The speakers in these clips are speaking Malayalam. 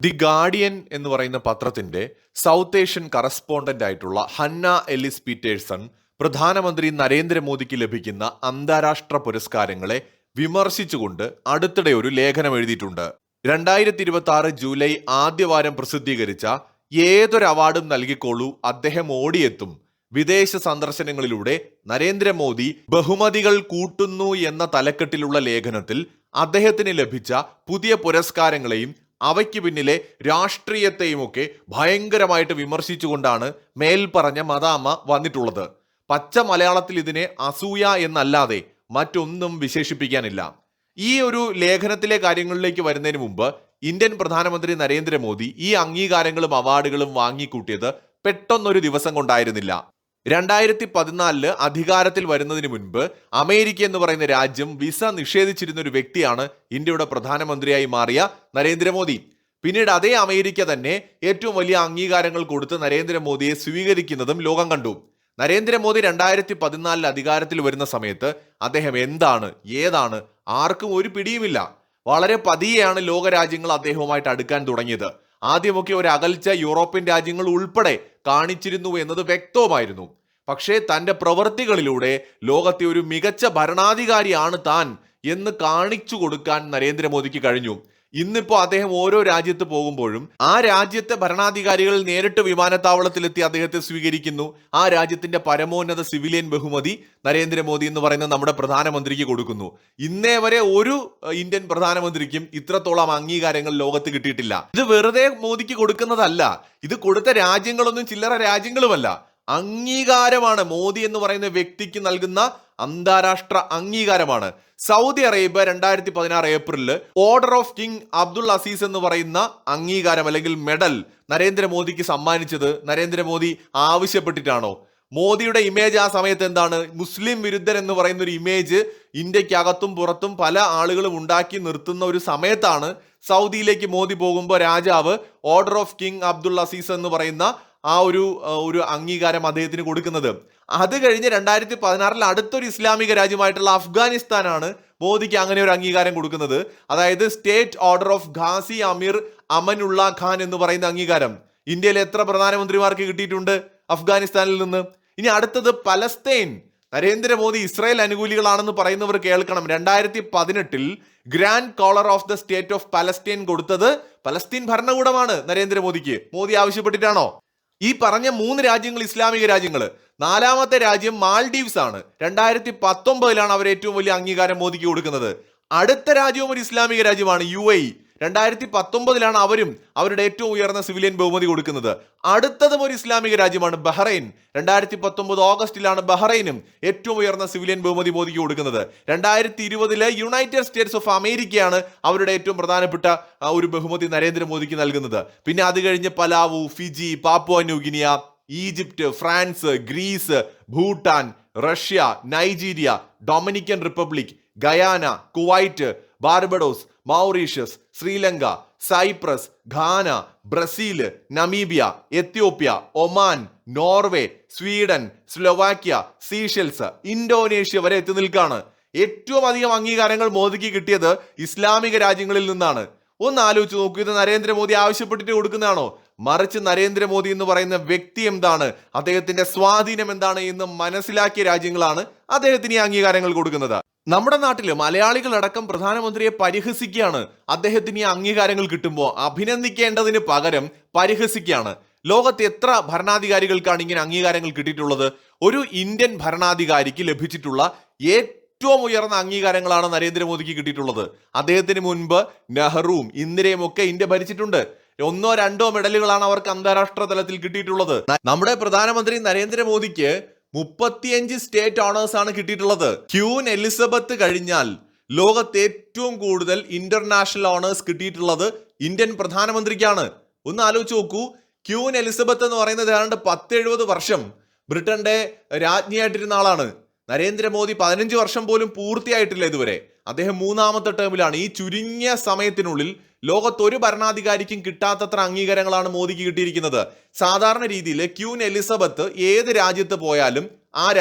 ദി ഗാർഡിയൻ എന്ന് പറയുന്ന പത്രത്തിന്റെ സൗത്ത് ഏഷ്യൻ കറസ്പോണ്ടന്റ് ആയിട്ടുള്ള ഹന്ന എലിസ് പീറ്റേഴ്സൺ പ്രധാനമന്ത്രി നരേന്ദ്രമോദിക്ക് ലഭിക്കുന്ന അന്താരാഷ്ട്ര പുരസ്കാരങ്ങളെ വിമർശിച്ചുകൊണ്ട് അടുത്തിടെ ഒരു ലേഖനം എഴുതിയിട്ടുണ്ട്. 2026 ജൂലൈ ആദ്യവാരം പ്രസിദ്ധീകരിച്ച ഏതൊരു അവാർഡും നൽകിക്കോളൂ, അദ്ദേഹം ഓടിയെത്തും, വിദേശ സന്ദർശനങ്ങളിലൂടെ നരേന്ദ്രമോദി ബഹുമതികൾ കൂട്ടുന്നു എന്ന തലക്കെട്ടിലുള്ള ലേഖനത്തിൽ അദ്ദേഹത്തിന് ലഭിച്ച പുതിയ പുരസ്കാരങ്ങളെയും അവയ്ക്ക് പിന്നിലെ രാഷ്ട്രീയത്തെയുമൊക്കെ ഭയങ്കരമായിട്ട് വിമർശിച്ചുകൊണ്ടാണ് മേൽപ്പറഞ്ഞ മദാമ്മ വന്നിട്ടുള്ളത്. പച്ച മലയാളത്തിൽ ഇതിനെ അസൂയ എന്നല്ലാതെ മറ്റൊന്നും വിശേഷിപ്പിക്കാനില്ല. ഈ ഒരു ലേഖനത്തിലെ കാര്യങ്ങളിലേക്ക് വരുന്നതിന് മുമ്പ് ഇന്ത്യൻ പ്രധാനമന്ത്രി നരേന്ദ്രമോദി ഈ അംഗീകാരങ്ങളും അവാർഡുകളും വാങ്ങിക്കൂട്ടിയത് പെട്ടെന്നൊരു ദിവസം കൊണ്ടായിരുന്നില്ല. 2014 അധികാരത്തിൽ വരുന്നതിന് മുൻപ് അമേരിക്ക എന്ന് പറയുന്ന രാജ്യം വിസ നിഷേധിച്ചിരുന്ന ഒരു വ്യക്തിയാണ് ഇന്ത്യയുടെ പ്രധാനമന്ത്രിയായി മാറിയ നരേന്ദ്രമോദി. പിന്നീട് അതേ അമേരിക്ക തന്നെ ഏറ്റവും വലിയ അംഗീകാരങ്ങൾ കൊടുത്ത് നരേന്ദ്രമോദിയെ സ്വീകരിക്കുന്നതും ലോകം കണ്ടു. നരേന്ദ്രമോദി 2014 അധികാരത്തിൽ വരുന്ന സമയത്ത് അദ്ദേഹം എന്താണ് ഏതാണ് ആർക്കും ഒരു പിടിയുമില്ല. വളരെ പതിയെയാണ് ലോകരാജ്യങ്ങൾ അദ്ദേഹവുമായിട്ട് അടുക്കാൻ തുടങ്ങിയത്. ആദ്യമൊക്കെ ഒരു അകൽച്ച യൂറോപ്യൻ രാജ്യങ്ങൾ ഉൾപ്പെടെ കാണിച്ചിരുന്നു എന്നത് വ്യക്തവുമായിരുന്നു. പക്ഷേ തന്റെ പ്രവൃത്തികളിലൂടെ ലോകത്തെ ഒരു മികച്ച ഭരണാധികാരിയാണ് താൻ എന്ന് കാണിച്ചു കൊടുക്കാൻ നരേന്ദ്രമോദിക്ക് കഴിഞ്ഞു. ഇന്നിപ്പോ അദ്ദേഹം ഓരോ രാജ്യത്ത് പോകുമ്പോഴും ആ രാജ്യത്തെ ഭരണാധികാരികൾ നേരിട്ട് വിമാനത്താവളത്തിലെത്തി അദ്ദേഹത്തെ സ്വീകരിക്കുന്നു. ആ രാജ്യത്തിന്റെ പരമോന്നത സിവിലിയൻ ബഹുമതി നരേന്ദ്രമോദി എന്ന് പറയുന്ന നമ്മുടെ പ്രധാനമന്ത്രിക്ക് കൊടുക്കുന്നു. ഇന്നേ വരെ ഒരു ഇന്ത്യൻ പ്രധാനമന്ത്രിക്കും ഇത്രത്തോളം അംഗീകാരങ്ങൾ ലോകത്ത് കിട്ടിയിട്ടില്ല. ഇത് വെറുതെ മോദിക്ക് കൊടുക്കുന്നതല്ല, ഇത് കൊടുത്ത രാജ്യങ്ങളൊന്നും ചില്ലറ രാജ്യങ്ങളുമല്ല, അംഗീകാരമാണ്. മോദി എന്ന് പറയുന്ന വ്യക്തിക്ക് നൽകുന്ന അന്താരാഷ്ട്ര അംഗീകാരമാണ്. സൗദി അറേബ്യ 2016 ഏപ്രിലിൽ order of king Abdul Aziz എന്ന് പറയുന്ന അംഗീകാരം അല്ലെങ്കിൽ മെഡൽ നരേന്ദ്രമോദിക്ക് സമ്മാനിച്ചത് നരേന്ദ്രമോദി ആവശ്യപ്പെട്ടിട്ടാണോ? മോദിയുടെ ഇമേജ് ആ സമയത്ത് എന്താണ്? മുസ്ലിം വിരുദ്ധൻ എന്ന് പറയുന്ന ഒരു ഇമേജ് ഇന്ത്യക്കകത്തും പുറത്തും പല ആളുകളും ഉണ്ടാക്കി നിർത്തുന്ന ഒരു സമയത്താണ് സൗദിയിലേക്ക് മോദി പോകുമ്പോൾ രാജാവ് order of king Abdul Aziz എന്ന് പറയുന്ന ആ ഒരു അംഗീകാരം അദ്ദേഹത്തിന് കൊടുക്കുന്നത്. അത് കഴിഞ്ഞ് 2016 അടുത്തൊരു ഇസ്ലാമിക രാജ്യമായിട്ടുള്ള അഫ്ഗാനിസ്ഥാനാണ് മോദിക്ക് അങ്ങനെ ഒരു അംഗീകാരം കൊടുക്കുന്നത്. അതായത് സ്റ്റേറ്റ് ഓർഡർ ഓഫ് ഖാസി അമീർ അമനുള്ള ഖാൻ എന്ന് പറയുന്ന അംഗീകാരം. ഇന്ത്യയിലെ എത്ര പ്രധാനമന്ത്രിമാർക്ക് കിട്ടിയിട്ടുണ്ട് അഫ്ഗാനിസ്ഥാനിൽ നിന്ന്? ഇനി അടുത്തത് പലസ്തീൻ. നരേന്ദ്രമോദി ഇസ്രായേൽ അനുകൂലികളാണെന്ന് പറയുന്നവർ കേൾക്കണം. 2018 grand collar of the state of Palestine കൊടുത്തത് പലസ്തീൻ ഭരണകൂടമാണ് നരേന്ദ്രമോദിക്ക്. മോദി ആവശ്യപ്പെട്ടിട്ടാണോ? ഈ പറഞ്ഞ 3 രാജ്യങ്ങൾ ഇസ്ലാമിക രാജ്യങ്ങൾ. 4ാമത്തെ രാജ്യം മാൽഡീവ്സ് ആണ്. 2019 അവർ ഏറ്റവും വലിയ അംഗീകാരം മോദിക്ക് കൊടുക്കുന്നത്. അടുത്ത രാജ്യവും ഒരു ഇസ്ലാമിക രാജ്യമാണ് UAE. 2019 അവരും അവരുടെ ഏറ്റവും ഉയർന്ന സിവിലിയൻ ബഹുമതി കൊടുക്കുന്നത്. അടുത്തതും ഒരു ഇസ്ലാമിക രാജ്യമാണ് ബഹ്റൈൻ. 2019 ഓഗസ്റ്റിലാണ് ബഹ്റൈനും ഏറ്റവും ഉയർന്ന സിവിലിയൻ ബഹുമതി മോദിക്ക് കൊടുക്കുന്നത്. 2020 യുണൈറ്റഡ് സ്റ്റേറ്റ്സ് ഓഫ് അമേരിക്കയാണ് അവരുടെ ഏറ്റവും പ്രധാനപ്പെട്ട ഒരു ബഹുമതി നരേന്ദ്രമോദിക്ക് നൽകുന്നത്. പിന്നെ അത് കഴിഞ്ഞ് Palau, Fiji, Papua New Guinea, Egypt, France, Greece, Bhutan, Russia, Nigeria, Dominican Republic, Guyana, Kuwait, Barbados, Mauritius, Sri Lanka, Cyprus, Ghana, Brazil, Namibia, Ethiopia, Oman, Norway, Sweden, Slovakia, Seychelles, Indonesia വരെ എത്തി നിൽക്കാണ്. ഏറ്റവും അധികം അംഗീകാരങ്ങൾ മോദിക്ക് കിട്ടിയത് ഇസ്ലാമിക രാജ്യങ്ങളിൽ നിന്നാണ്. ഒന്ന് ആലോചിച്ച് നോക്കൂ, ഇത് നരേന്ദ്രമോദി ആവശ്യപ്പെട്ടിട്ട് കൊടുക്കുന്നതാണോ? മറിച്ച് നരേന്ദ്രമോദി എന്ന് പറയുന്ന വ്യക്തി എന്താണ്, അദ്ദേഹത്തിന്റെ സ്വാധീനം എന്താണ് എന്ന് മനസ്സിലാക്കിയ രാജ്യങ്ങളാണ് അദ്ദേഹത്തിന് ഈ അംഗീകാരങ്ങൾ കൊടുക്കുന്നത്. നമ്മുടെ നാട്ടില് മലയാളികളടക്കം പ്രധാനമന്ത്രിയെ പരിഹസിക്കുകയാണ്. അദ്ദേഹത്തിന് ഈ അംഗീകാരങ്ങൾ കിട്ടുമ്പോൾ അഭിനന്ദിക്കേണ്ടതിന് പകരം പരിഹസിക്കുകയാണ്. ലോകത്ത് എത്ര ഭരണാധികാരികൾക്കാണ് ഇങ്ങനെ അംഗീകാരങ്ങൾ കിട്ടിയിട്ടുള്ളത്? ഒരു ഇന്ത്യൻ ഭരണാധികാരിക്ക് ലഭിച്ചിട്ടുള്ള ഏറ്റവും ഉയർന്ന അംഗീകാരങ്ങളാണ് നരേന്ദ്രമോദിക്ക് കിട്ടിയിട്ടുള്ളത്. അദ്ദേഹത്തിന് മുൻപ് നെഹ്റുവും ഇന്ദിരയും ഒക്കെ ഇന്ത്യ ഭരിച്ചിട്ടുണ്ട്. 1ഓ 2ഓ മെഡലുകളാണ് അവർക്ക് അന്താരാഷ്ട്ര തലത്തിൽ കിട്ടിയിട്ടുള്ളത്. നമ്മുടെ പ്രധാനമന്ത്രി നരേന്ദ്രമോദിക്ക് 35 സ്റ്റേറ്റ് ഓണേഴ്സ് ആണ് കിട്ടിയിട്ടുള്ളത്. ക്യൂൻ എലിസബത്ത് കഴിഞ്ഞാൽ ലോകത്ത് ഏറ്റവും കൂടുതൽ ഇന്റർനാഷണൽ ഓണേഴ്സ് കിട്ടിയിട്ടുള്ളത് ഇന്ത്യൻ പ്രധാനമന്ത്രിക്കാണ്. ഒന്ന് ആലോചിച്ച് നോക്കൂ, ക്യൂൻ എലിസബത്ത് എന്ന് പറയുന്നത് ഏതാണ്ട് 10-70 വർഷം ബ്രിട്ടന്റെ രാജ്ഞിയായിട്ടിരുന്ന ആളാണ്. നരേന്ദ്രമോദി 15 വർഷം പോലും പൂർത്തിയായിട്ടില്ല ഇതുവരെ. അദ്ദേഹം 3ാമത്തെ ടേമിലാണ്. ഈ ചുരുങ്ങിയ സമയത്തിനുള്ളിൽ ലോകത്ത് ഒരു ഭരണാധികാരിക്കും കിട്ടാത്തത്ര അംഗീകാരങ്ങളാണ് മോദിക്ക് കിട്ടിയിരിക്കുന്നത്. സാധാരണ രീതിയിൽ ക്യൂൻ എലിസബത്ത് ഏത് രാജ്യത്ത് പോയാലും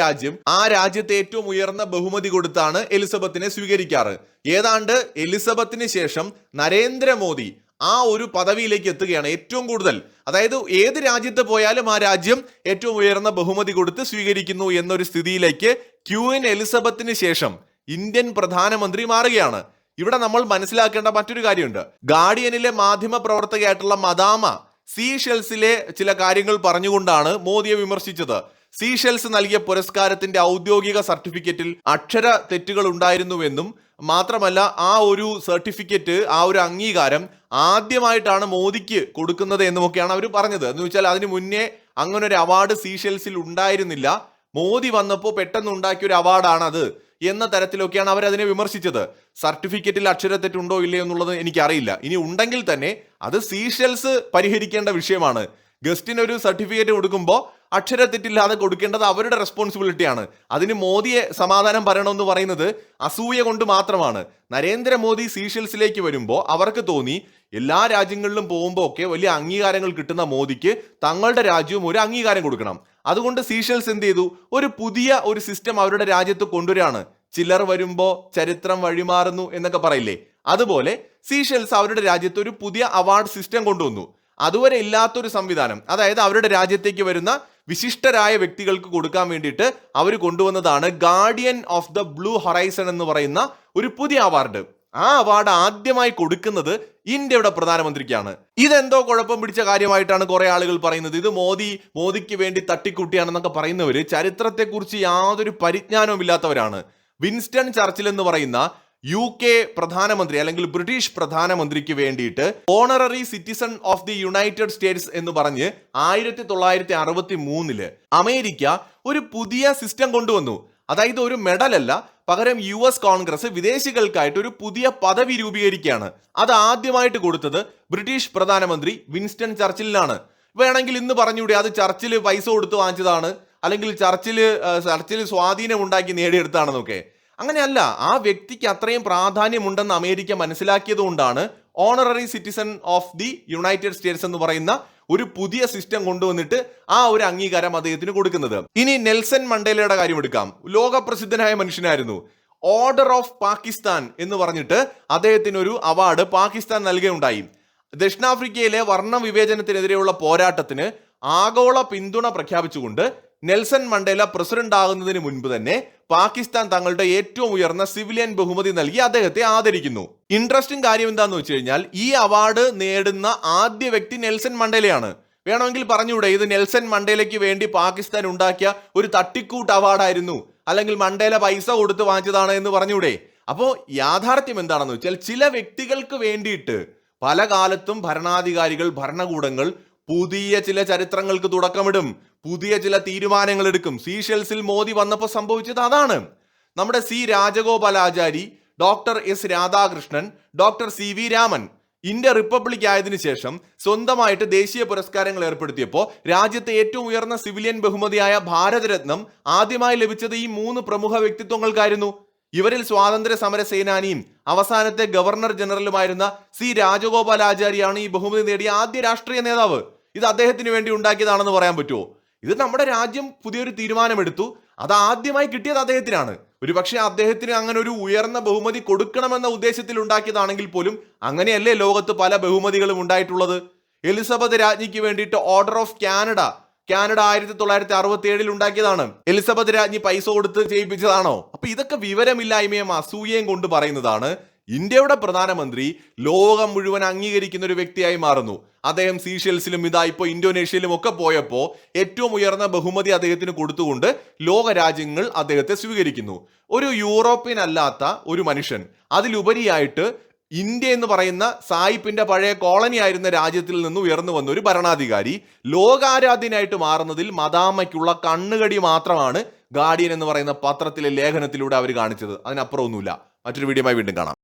ആ രാജ്യത്തെ ഏറ്റവും ഉയർന്ന ബഹുമതി കൊടുത്താണ് എലിസബത്തിനെ സ്വീകരിക്കാറ്. ഏതാണ്ട് എലിസബത്തിന് ശേഷം നരേന്ദ്രമോദി ആ ഒരു പദവിയിലേക്ക് എത്തുകയാണ് ഏറ്റവും കൂടുതൽ. അതായത് ഏത് രാജ്യത്ത് പോയാലും ആ രാജ്യം ഏറ്റവും ഉയർന്ന ബഹുമതി കൊടുത്ത് സ്വീകരിക്കുന്നു എന്നൊരു സ്ഥിതിയിലേക്ക് ക്വീൻ എലിസബത്തിന് ശേഷം ഇന്ത്യൻ പ്രധാനമന്ത്രി മാറുകയാണ്. ഇവിടെ നമ്മൾ മനസ്സിലാക്കേണ്ട മറ്റൊരു കാര്യമുണ്ട്. ഗാർഡിയനിലെ മാധ്യമ പ്രവർത്തകയായിട്ടുള്ള മദാമ സീഷെൽസിലെ ചില കാര്യങ്ങൾ പറഞ്ഞുകൊണ്ടാണ് മോദിയെ വിമർശിച്ചത്. സീഷെൽസ് നൽകിയ പുരസ്കാരത്തിന്റെ ഔദ്യോഗിക സർട്ടിഫിക്കറ്റിൽ അക്ഷര തെറ്റുകൾ ഉണ്ടായിരുന്നുവെന്നും മാത്രമല്ല ആ ഒരു സർട്ടിഫിക്കറ്റ്, ആ ഒരു അംഗീകാരം ആദ്യമായിട്ടാണ് മോദിക്ക് കൊടുക്കുന്നത് എന്നുമൊക്കെയാണ് അവർ പറഞ്ഞത്. എന്ന് വെച്ചാൽ അതിന് മുന്നേ അങ്ങനെ ഒരു അവാർഡ് സീഷെൽസിൽ ഉണ്ടായിരുന്നില്ല, മോദി വന്നപ്പോൾ പെട്ടെന്ന് ഉണ്ടാക്കിയ ഒരു അവാർഡാണത് എന്ന തരത്തിലൊക്കെയാണ് അവർ അതിനെ വിമർശിച്ചത്. സർട്ടിഫിക്കറ്റിൽ അക്ഷരത്തെറ്റുണ്ടോ ഇല്ലയോ എന്നുള്ളത് എനിക്കറിയില്ല. ഇനി ഉണ്ടെങ്കിൽ തന്നെ അത് സീഷെൽസ് പരിഹരിക്കേണ്ട വിഷയമാണ്. ഗസ്റ്റിന് ഒരു സർട്ടിഫിക്കറ്റ് കൊടുക്കുമ്പോൾ അക്ഷരത്തെറ്റില്ലാതെ കൊടുക്കേണ്ടത് അവരുടെ റെസ്പോൺസിബിലിറ്റിയാണ്. അതിന് മോദിയെ സമാധാനം പറയണമെന്ന് പറയുന്നത് അസൂയ കൊണ്ട് മാത്രമാണ്. നരേന്ദ്രമോദി സീഷെൽസിലേക്ക് വരുമ്പോൾ അവർക്ക് തോന്നി എല്ലാ രാജ്യങ്ങളിലും പോകുമ്പോൾ ഒക്കെ വലിയ അംഗീകാരങ്ങൾ കിട്ടുന്ന മോദിക്ക് തങ്ങളുടെ രാജ്യവും ഒരു അംഗീകാരം കൊടുക്കണം. അതുകൊണ്ട് സീഷെൽസ് എന്ത് ചെയ്തു, ഒരു പുതിയ ഒരു സിസ്റ്റം അവരുടെ രാജ്യത്ത് കൊണ്ടുവരികയാണ്. ചിലർ വരുമ്പോൾ ചരിത്രം വഴിമാറുന്നു എന്നൊക്കെ പറയില്ലേ, അതുപോലെ സീഷെൽസ് അവരുടെ രാജ്യത്ത് ഒരു പുതിയ അവാർഡ് സിസ്റ്റം കൊണ്ടുവന്നു. അതുവരെ ഇല്ലാത്തൊരു സംവിധാനം. അതായത് അവരുടെ രാജ്യത്തേക്ക് വരുന്ന വിശിഷ്ടരായ വ്യക്തികൾക്ക് കൊടുക്കാൻ വേണ്ടിയിട്ട് അവർ കൊണ്ടുവന്നതാണ് guardian of the blue horizon എന്ന് പറയുന്ന ഒരു പുതിയ അവാർഡ്. ആ അവാർഡ് ആദ്യമായി കൊടുക്കുന്നത് ഇന്ത്യയുടെ പ്രധാനമന്ത്രിക്കാണ്. ഇതെന്തോ കുഴപ്പം പിടിച്ച കാര്യമായിട്ടാണ് കുറെ ആളുകൾ പറയുന്നത്. ഇത് മോദിക്ക് വേണ്ടി തട്ടിക്കൂട്ടിയാണെന്നൊക്കെ പറയുന്നവര് ചരിത്രത്തെക്കുറിച്ച് യാതൊരു പരിജ്ഞാനവും ഇല്ലാത്തവരാണ്. വിൻസ്റ്റൺ ചർച്ചിൽ എന്ന് പറയുന്ന UK പ്രധാനമന്ത്രി അല്ലെങ്കിൽ ബ്രിട്ടീഷ് പ്രധാനമന്ത്രിക്ക് വേണ്ടിയിട്ട് honorary citizen of the United States എന്ന് പറഞ്ഞ് 1963 അമേരിക്ക ഒരു പുതിയ സിസ്റ്റം കൊണ്ടുവന്നു. അതായത് ഒരു മെഡൽ അല്ല, പകരം US കോൺഗ്രസ് വിദേശികൾക്കായിട്ട് ഒരു പുതിയ പദവി രൂപീകരിക്കുകയാണ്. അത് ആദ്യമായിട്ട് കൊടുത്തത് ബ്രിട്ടീഷ് പ്രധാനമന്ത്രി വിൻസ്റ്റൺ ചർച്ചിലിനാണ്. വേണമെങ്കിൽ ഇന്ന് പറഞ്ഞൂടെ അത് ചർച്ചിൽ പൈസ കൊടുത്ത് വാങ്ങിച്ചതാണ്, അല്ലെങ്കിൽ ചർച്ചിൽ സ്വാധീനം ഉണ്ടാക്കി നേടിയെടുത്താണെന്നൊക്കെ. അങ്ങനെയല്ല, ആ വ്യക്തിക്ക് അത്രയും പ്രാധാന്യമുണ്ടെന്ന് അമേരിക്ക മനസ്സിലാക്കിയത് കൊണ്ടാണ് honorary citizen of the United States എന്ന് പറയുന്ന ഒരു പുതിയ സിസ്റ്റം കൊണ്ടുവന്നിട്ട് ആ ഒരു അംഗീകാരം അദ്ദേഹത്തിന് കൊടുക്കുന്നത്. ഇനി നെൽസൺ മണ്ടേലയുടെ കാര്യം എടുക്കാം. ലോകപ്രസിദ്ധനായ മനുഷ്യനായിരുന്നു. ഓർഡർ ഓഫ് പാകിസ്ഥാൻ എന്ന് പറഞ്ഞിട്ട് അദ്ദേഹത്തിന് ഒരു അവാർഡ് പാകിസ്ഥാൻ നൽകുകയുണ്ടായി. ദക്ഷിണാഫ്രിക്കയിലെ വർണ്ണ വിവേചനത്തിനെതിരെയുള്ള പോരാട്ടത്തിന് ആഗോള പിന്തുണ പ്രഖ്യാപിച്ചുകൊണ്ട് നെൽസൺ മണ്ടേല പ്രസിഡന്റ് ആകുന്നതിന് മുൻപ് തന്നെ പാകിസ്ഥാൻ തങ്ങളുടെ ഏറ്റവും ഉയർന്ന സിവിലിയൻ ബഹുമതി നൽകി അദ്ദേഹത്തെ ആദരിക്കുന്നു. ഇൻട്രസ്റ്റിംഗ് കാര്യം എന്താന്ന് വെച്ച് കഴിഞ്ഞാൽ ഈ അവാർഡ് നേടുന്ന ആദ്യ വ്യക്തി നെൽസൺ മണ്ടേലയാണ്. വേണമെങ്കിൽ പറഞ്ഞൂടെ ഇത് നെൽസൺ മണ്ടേലയ്ക്ക് വേണ്ടി പാകിസ്ഥാൻ ഉണ്ടാക്കിയ ഒരു തട്ടിക്കൂട്ട് അവാർഡായിരുന്നു, അല്ലെങ്കിൽ മണ്ടേല പൈസ കൊടുത്ത് വാങ്ങിച്ചതാണ് എന്ന് പറഞ്ഞൂടെ. അപ്പോൾ യാഥാർത്ഥ്യം എന്താണെന്ന് വെച്ചാൽ ചില വ്യക്തികൾക്ക് വേണ്ടിയിട്ട് പല കാലത്തും ഭരണാധികാരികൾ, ഭരണകൂടങ്ങൾ പുതിയ ചില ചരിത്രങ്ങൾക്ക് തുടക്കമിടും, പുതിയ ചില തീരുമാനങ്ങൾ എടുക്കും. സീഷെൽസിൽ മോദി വന്നപ്പോൾ സംഭവിച്ചത് അതാണ്. നമ്മുടെ C Rajagopalachari, doctor S Radhakrishnan, doctor CV Raman India republic ആയതിനു ശേഷം സ്വന്തമായിട്ട് ദേശീയ പുരസ്കാരങ്ങൾ ഏർപ്പെടുത്തിയപ്പോൾ രാജ്യത്തെ ഏറ്റവും ഉയർന്ന സിവിലിയൻ ബഹുമതിയായ ഭാരതരത്നം ആദ്യമായി ലഭിച്ചത് ഈ 3 പ്രമുഖ വ്യക്തിത്വങ്ങൾക്കായിരുന്നു. ഇവരിൽ സ്വാതന്ത്ര്യ സമര സേനാനിയും അവസാനത്തെ ഗവർണർ ജനറലുമായിരുന്ന C രാജഗോപാലാചാരിയാണ് ഈ ബഹുമതി നേടിയ ആദ്യ രാഷ്ട്രീയ നേതാവ്. ഇത് അദ്ദേഹത്തിന് വേണ്ടി ഉണ്ടാക്കിയതാണെന്ന് പറയാൻ പറ്റുമോ? ഇത് നമ്മുടെ രാജ്യം പുതിയൊരു തീരുമാനമെടുത്തു, അത് ആദ്യമായി കിട്ടിയത് അദ്ദേഹത്തിനാണ്. ഒരുപക്ഷെ അദ്ദേഹത്തിന് അങ്ങനെ ഒരു ഉയർന്ന ബഹുമതി കൊടുക്കണമെന്ന ഉദ്ദേശത്തിൽ ഉണ്ടാക്കിയതാണെങ്കിൽ പോലും അങ്ങനെയല്ലേ ലോകത്ത് പല ബഹുമതികളും ഉണ്ടായിട്ടുള്ളത്. എലിസബത്ത് രാജ്ഞിക്ക് വേണ്ടിയിട്ട് ഓർഡർ ഓഫ് കാനഡ 1967 ഉണ്ടാക്കിയതാണ്. എലിസബത്ത് രാജ്ഞി പൈസ കൊടുത്ത് ചെയ്യിപ്പിച്ചതാണോ? അപ്പൊ ഇതൊക്കെ വിവരമില്ലായ്മയും അസൂയയും കൊണ്ട് പറയുന്നതാണ്. ഇന്ത്യയുടെ പ്രധാനമന്ത്രി ലോകം മുഴുവൻ അംഗീകരിക്കുന്ന ഒരു വ്യക്തിയായി മാറുന്നു. അദ്ദേഹം സീഷെൽസിലും ഇതാ ഇപ്പോൾ ഇന്തോനേഷ്യയിലും ഒക്കെ പോയപ്പോൾ ഏറ്റവും ഉയർന്ന ബഹുമതി അദ്ദേഹത്തിന് കൊടുത്തുകൊണ്ട് ലോക രാജ്യങ്ങൾ അദ്ദേഹത്തെ സ്വീകരിക്കുന്നു. ഒരു യൂറോപ്യൻ അല്ലാത്ത ഒരു മനുഷ്യൻ, അതിലുപരിയായിട്ട് ഇന്ത്യ എന്ന് പറയുന്ന സായിപ്പിന്റെ പഴയ കോളനി ആയിരുന്ന രാജ്യത്തിൽ നിന്ന് ഉയർന്നു വന്ന ഒരു ഭരണാധികാരി ലോകാരാധ്യനായിട്ട് മാറുന്നതിൽ മദാമയ്ക്കുള്ള കണ്ണുകടി മാത്രമാണ് ഗാർഡിയൻ എന്ന് പറയുന്ന പത്രത്തിലെ ലേഖനത്തിലൂടെ അവർ കാണിച്ചത്. അതിനപ്പുറം ഒന്നുമില്ല. മറ്റൊരു വീഡിയോയുമായി വീണ്ടും കാണാം.